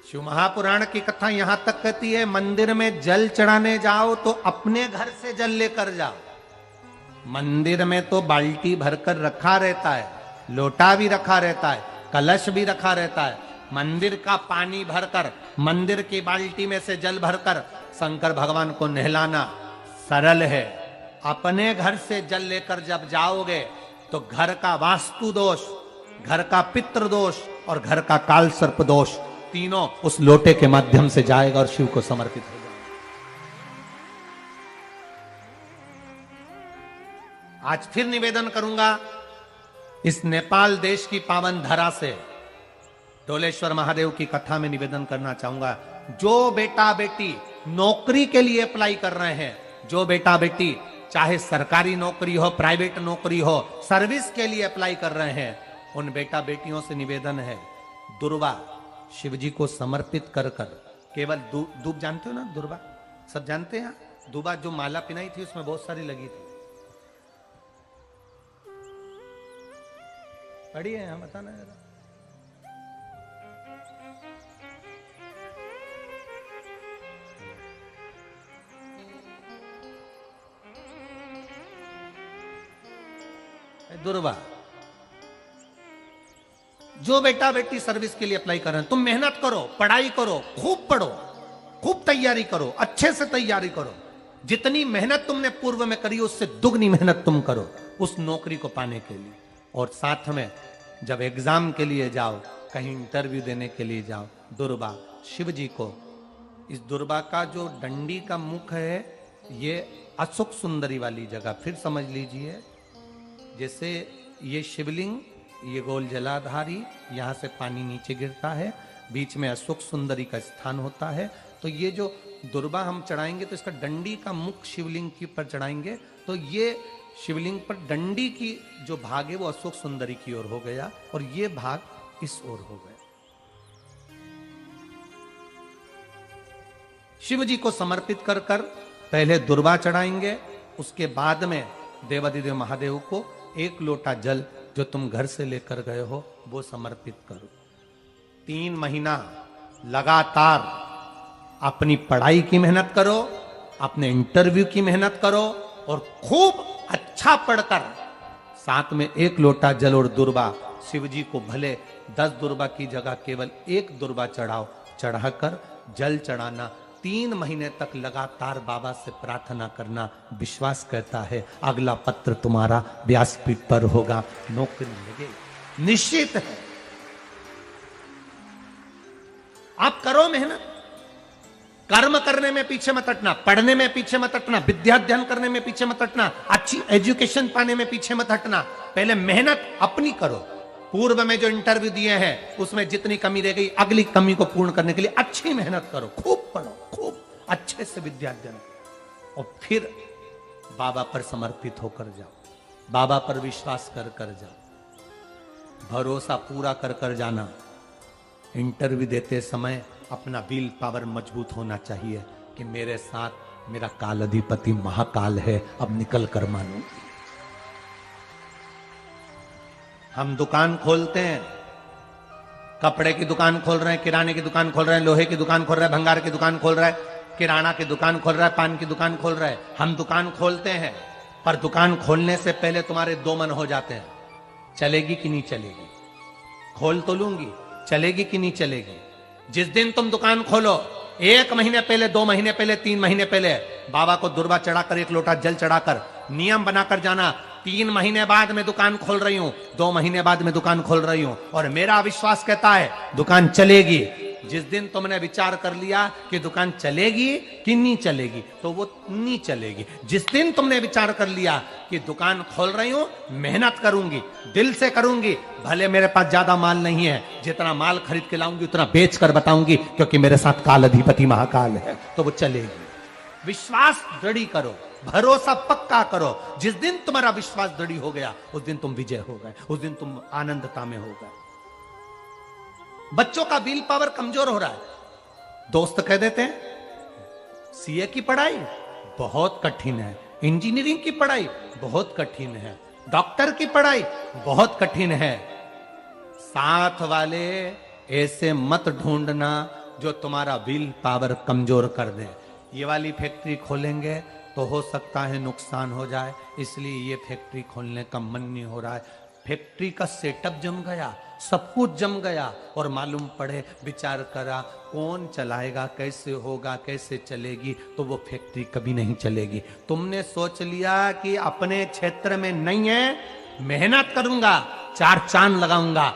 शिव महापुराण की कथा यहां तक कहती है, मंदिर में जल चढ़ाने जाओ तो अपने घर से जल लेकर जाओ। मंदिर में तो बाल्टी भरकर रखा रहता है, लोटा भी रखा रहता है, कलश भी रखा रहता है। मंदिर का पानी भरकर, मंदिर की बाल्टी में से जल भरकर शंकर भगवान को नहलाना सरल है। अपने घर से जल लेकर जब जाओगे तो घर का वास्तु दोष, घर का पितृ दोष और घर का काल सर्प दोष तीनों उस लोटे के माध्यम से जाएगा और शिव को समर्पित हो जाएगा। आज फिर निवेदन करूंगा इस नेपाल देश की पावन धरा से, डोलेश्वर महादेव की कथा में निवेदन करना चाहूंगा। जो बेटा बेटी नौकरी के लिए अप्लाई कर रहे हैं, जो बेटा बेटी चाहे सरकारी नौकरी हो, प्राइवेट नौकरी हो, सर्विस के लिए अप्लाई कर रहे हैं, उन बेटा बेटियों से निवेदन है, दुर्वा शिव जी को समर्पित कर कर केवल दूब जानते हो ना, दुर्वा सब जानते हैं। दुबा जो माला पिनाई थी उसमें बहुत सारी लगी थी, पढ़ी है यहाँ, बताना जरा। दुर्वा, जो बेटा बेटी सर्विस के लिए अप्लाई कर रहे हैं, तुम मेहनत करो, पढ़ाई करो, खूब पढ़ो, खूब तैयारी करो, अच्छे से तैयारी करो। जितनी मेहनत तुमने पूर्व में करी उससे दुगनी मेहनत तुम करो उस नौकरी को पाने के लिए। और साथ में जब एग्जाम के लिए जाओ, कहीं इंटरव्यू देने के लिए जाओ, दुर्वा शिव जी को, इस दुर्वा का जो डंडी का मुख है ये अशोक सुंदरी वाली जगह, फिर समझ लीजिए जैसे ये शिवलिंग, ये गोल जलाधारी, यहां से पानी नीचे गिरता है, बीच में अशोक सुंदरी का स्थान होता है। तो ये जो दुर्वा हम चढ़ाएंगे तो इसका डंडी का मुख शिवलिंग के ऊपर चढ़ाएंगे तो ये शिवलिंग पर डंडी की जो भाग है वो अशोक सुंदरी की ओर हो गया और ये भाग इस ओर हो गया। शिव जी को समर्पित कर कर पहले दुर्वा चढ़ाएंगे, उसके बाद में देवाधिदेव महादेव को एक लोटा जल जो तुम घर से लेकर गए हो वो समर्पित करो। 3 महीना लगातार अपनी पढ़ाई की मेहनत करो, अपने इंटरव्यू की मेहनत करो और खूब अच्छा पढ़कर साथ में एक लोटा जल और दुर्वा शिव जी को भले 10 दुर्वा की जगह केवल एक दुर्वा चढ़ाओ, चढ़ाकर जल चढ़ाना। 3 महीने तक लगातार बाबा से प्रार्थना करना। विश्वास कहता है अगला पत्र तुम्हारा व्यासपीठ पर होगा, नौकरी लगेगी, निश्चित है। आप करो मेहनत, कर्म करने में पीछे मत हटना, पढ़ने में पीछे मत हटना, विद्या अध्ययन करने में पीछे मत हटना, अच्छी एजुकेशन पाने में पीछे मत हटना। पहले मेहनत अपनी करो। पूर्व में जो इंटरव्यू दिए हैं उसमें जितनी कमी रह गई, अगली कमी को पूर्ण करने के लिए अच्छी मेहनत करो, खूब पढ़ो, खूब अच्छे से विद्या अध्ययन, और फिर बाबा पर समर्पित होकर जाओ, बाबा पर विश्वास कर कर जाओ, भरोसा पूरा कर कर जाना। इंटरव्यू देते समय अपना विल पावर मजबूत होना चाहिए कि मेरे साथ मेरा काल अधिपति महाकाल है, अब निकल कर मानो। हम दुकान खोलते हैं, कपड़े की दुकान खोल रहे हैं, किराने की दुकान खोल रहे हैं, लोहे की दुकान खोल रहे हैं, भंगार की दुकान खोल रहे हैं, किराना की दुकान खोल रहा है, पान की दुकान खोल रहा है। हम दुकान खोलते हैं, पर दुकान खोलने से पहले तुम्हारे 2 मन हो जाते हैं, चलेगी कि नहीं चलेगी। खोल तो लूंगी, चलेगी कि नहीं चलेगी। जिस दिन तुम दुकान खोलो 1 महीने पहले, 2 महीने पहले, 3 महीने पहले बाबा को दुर्वा चढ़ाकर एक लोटा जल चढ़ाकर नियम बनाकर जाना, 3 महीने बाद मैं दुकान खोल रही हूं, 2 महीने बाद मैं दुकान खोल रही हूं और मेरा विश्वास कहता है दुकान चलेगी। जिस दिन तुमने विचार कर लिया कि दुकान चलेगी कि नहीं चलेगी तो वो नहीं चलेगी। जिस दिन तुमने विचार कर लिया कि दुकान खोल रही हूं, मेहनत करूंगी, दिल से करूंगी, भले मेरे पास ज्यादा माल नहीं है, जितना माल खरीद के लाऊंगी उतना बेच कर बताऊंगी क्योंकि मेरे साथ काल अधिपति महाकाल है, तो वो चलेगी। विश्वास दृढ़ करो, भरोसा पक्का करो। जिस दिन तुम्हारा विश्वास दृढ़ हो गया उस दिन तुम विजय हो गए, उस दिन तुम आनंदता में हो गए। बच्चों का विल पावर कमजोर हो रहा है, दोस्त कह देते हैं सीए की पढ़ाई बहुत कठिन है, इंजीनियरिंग की पढ़ाई बहुत कठिन है, डॉक्टर की पढ़ाई बहुत कठिन है। साथ वाले ऐसे मत ढूंढना जो तुम्हारा विल पावर कमजोर कर दे। ये वाली फैक्ट्री खोलेंगे तो हो सकता है नुकसान हो जाए, इसलिए ये फैक्ट्री खोलने का मन नहीं हो रहा है। फैक्ट्री का सेटअप जम गया, सब कुछ जम गया, और मालूम पड़े, विचार करा कौन चलाएगा, कैसे होगा, कैसे चलेगी, तो वो फैक्ट्री कभी नहीं चलेगी। तुमने सोच लिया कि अपने क्षेत्र में नहीं है, मेहनत करूंगा, चार चांद लगाऊंगा,